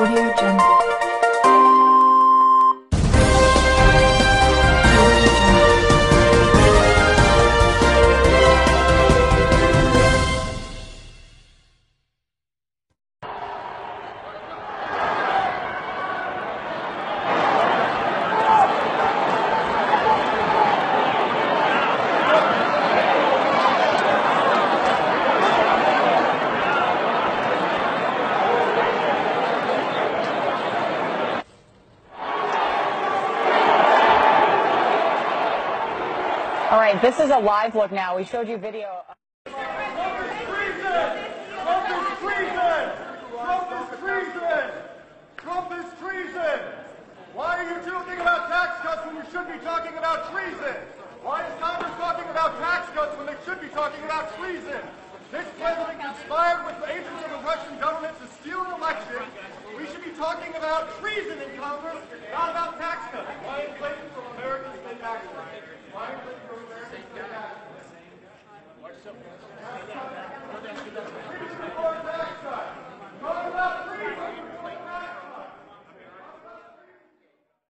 Audio Jungle. All right, this is a live look now. We showed you video. Trump is treason! Trump is treason! Trump is treason! Trump is treason! Why are you talking about tax cuts when you should be talking about treason? Why is Congress talking about tax cuts when they should be talking about treason? This president conspired with agents of the Russian government to steal an election. We should be talking about treason in Congress, not about tax cuts. Why inflation from American state taxes? Why inflation from American state taxes?